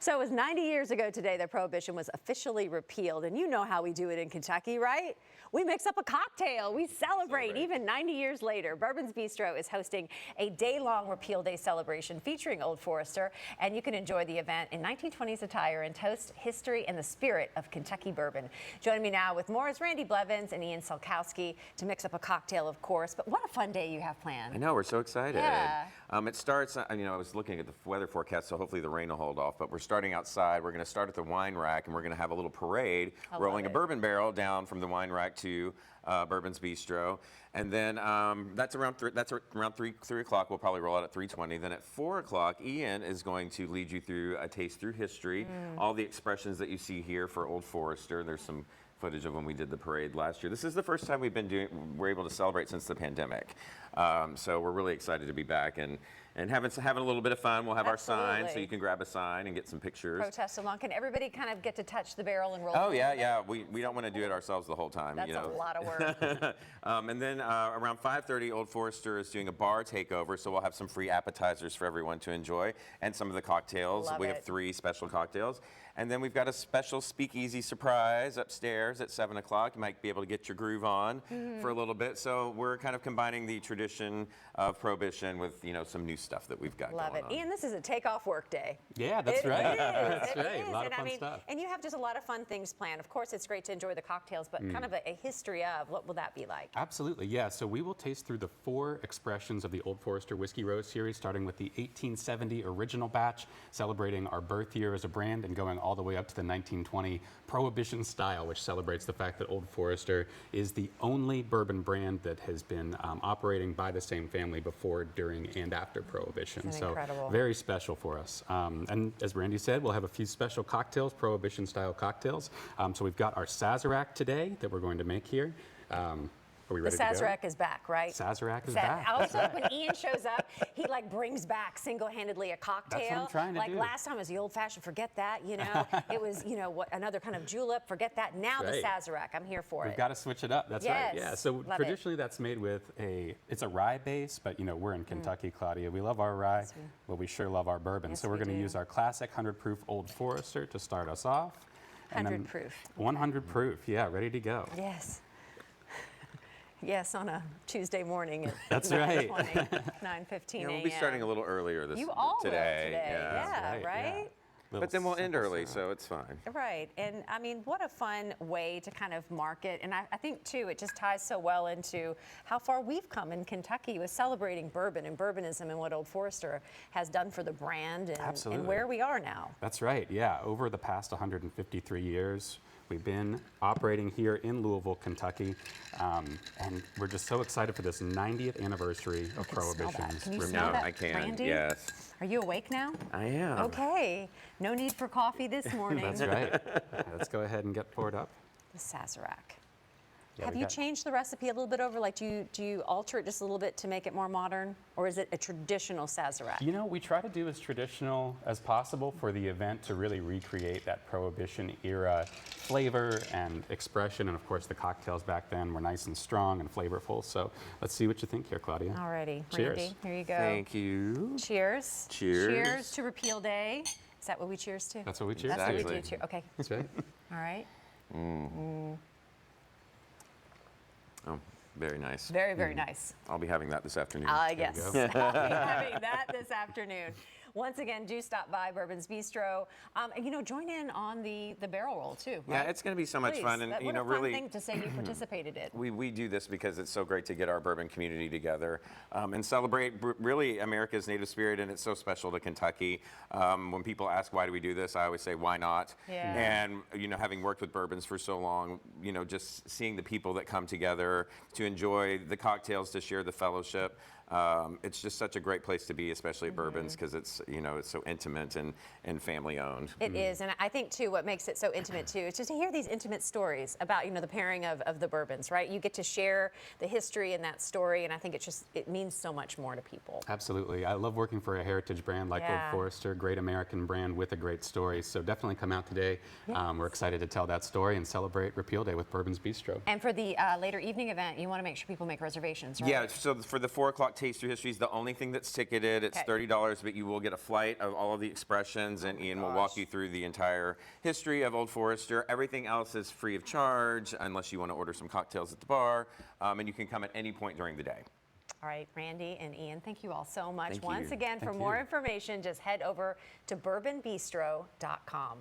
So it was 90 years ago today that Prohibition was officially repealed, and you know how we do it in Kentucky, right? We mix up a cocktail, we celebrate even 90 years later. Bourbons Bistro is hosting a day-long Repeal Day celebration featuring Old Forester, and you can enjoy the event in 1920s attire and toast history and the spirit of Kentucky bourbon. Joining me now with more is Randy Blevins and Ian Salkowski to mix up a cocktail, of course, but what a fun day you have planned. I know, we're so excited. Yeah. It starts, I was looking at the weather forecast, so hopefully the rain will hold off, but we're starting outside. We're going to start at the wine rack, and we're going to have a little parade rolling a bourbon barrel down from the wine rack to Bourbons Bistro. And then that's around 3 o'clock. We'll probably roll out at 3:20. Then at 4 o'clock, Ian is going to lead you through a taste through history, all the expressions that you see here for Old Forester. There's some footage of when we did the parade last year. This is the first time we're able to celebrate since the pandemic. So we're really excited to be back and having a little bit of fun. We'll have our sign, so you can grab a sign and get some pictures. Protest along. Can everybody kind of get to touch the barrel and roll? Oh yeah. We don't want to do it ourselves the whole time. That's a lot of work. And then around 5:30, Old Forester is doing a bar takeover, so we'll have some free appetizers for everyone to enjoy and some of the cocktails. We have 3 special cocktails. And then we've got a special speakeasy surprise upstairs at 7 o'clock. You might be able to get your groove on for a little bit. So we're kind of combining the tradition of Prohibition with, some new stuff that we've got going on. Love it. Ian, this is a take-off work day. Yeah, that's right. It is. That's right. Is. A lot of fun stuff. And you have just a lot of fun things planned. Of course, it's great to enjoy the cocktails, but kind of a history of what will that be like? Absolutely, yeah. So we will taste through the 4 expressions of the Old Forester Whiskey Rose series, starting with the 1870 original batch, celebrating our birth year as a brand, and going all the way up to the 1920 Prohibition style, which celebrates the fact that Old Forester is the only bourbon brand that has been operating by the same family before, during, and after Prohibition. That's so incredible. Very special for us. And as Randy said, we'll have a few special cocktails, Prohibition style cocktails. So we've got our Sazerac today that we're going to make here. Are we ready to go? The Sazerac is back, right? Sazerac is back. Also, when Ian shows up, he brings back single-handedly a cocktail. That's what I'm trying to do. Last time it was the old-fashioned, forget that, It was, another kind of julep, forget that. Now the Sazerac, I'm here for it. We've got to switch it up, that's right. Yeah, so traditionally that's made with it's a rye base, but we're in Kentucky, Claudia. We love our rye, but we sure love our bourbon. Yes, so we're going to use our classic 100 proof Old Forester to start us off. 100 proof. 100 proof, yeah, ready to go. Yes. Yes, on a Tuesday morning at That's right. 9:15 a.m. We'll be starting a little earlier today. Will today. Yeah, right? Yeah. But then we'll end early, so it's fine. Right, and what a fun way to kind of market, and I think too, it just ties so well into how far we've come in Kentucky with celebrating bourbon and bourbonism and what Old Forester has done for the brand and where we are now. That's right, yeah. Over the past 153 years, we've been operating here in Louisville, Kentucky, and we're just so excited for this 90th anniversary of Prohibition. Can you smell that, I can, Randy? yes. Are you awake now? I am. Okay, no need for coffee this morning. That's right. Let's go ahead and get poured up. The Sazerac. Yeah, Have you changed the recipe a little bit over? Do you alter it just a little bit to make it more modern? Or is it a traditional Sazerac? We try to do as traditional as possible for the event to really recreate that Prohibition era flavor and expression. And of course, the cocktails back then were nice and strong and flavorful. So let's see what you think here, Claudia. Alrighty, Cheers. Randy, here you go. Thank you. Cheers. Cheers. Cheers to Repeal Day. Is that what we cheers to? That's what we cheers to. That's what we do too. Okay. That's right. All right. Oh, very nice. Very, very nice. I'll be having that this afternoon. Yes, I'll be having that this afternoon. Once again, do stop by Bourbons Bistro. And, join in on the barrel roll, too. Right? Yeah, it's going to be so much fun. And, what a fun really thing to say you participated in. We do this because it's so great to get our bourbon community together and celebrate really America's native spirit, and it's so special to Kentucky. When people ask why do we do this, I always say why not. Yeah. And having worked with bourbons for so long, just seeing the people that come together to enjoy the cocktails, to share the fellowship. It's just such a great place to be, especially at Bourbons, because it's so intimate and family owned. It is, and I think too what makes it so intimate too is just to hear these intimate stories about the pairing of the bourbons, right? You get to share the history in that story, and I think it means so much more to people. Absolutely, I love working for a heritage brand like Old Forester, great American brand with a great story. So definitely come out today. Yes. We're excited to tell that story and celebrate Repeal Day with Bourbons Bistro. And for the later evening event, you want to make sure people make reservations, right? Yeah. So for the 4 o'clock walk taste through history is the only thing that's ticketed. It's Okay. $30, but you will get a flight of all of the expressions, and Ian will walk you through the entire history of Old Forester. Everything else is free of charge unless you want to order some cocktails at the bar, and you can come at any point during the day. All right, Randy and Ian, thank you all so much. Thank Once you. again, for more information, just head over to bourbonbistro.com.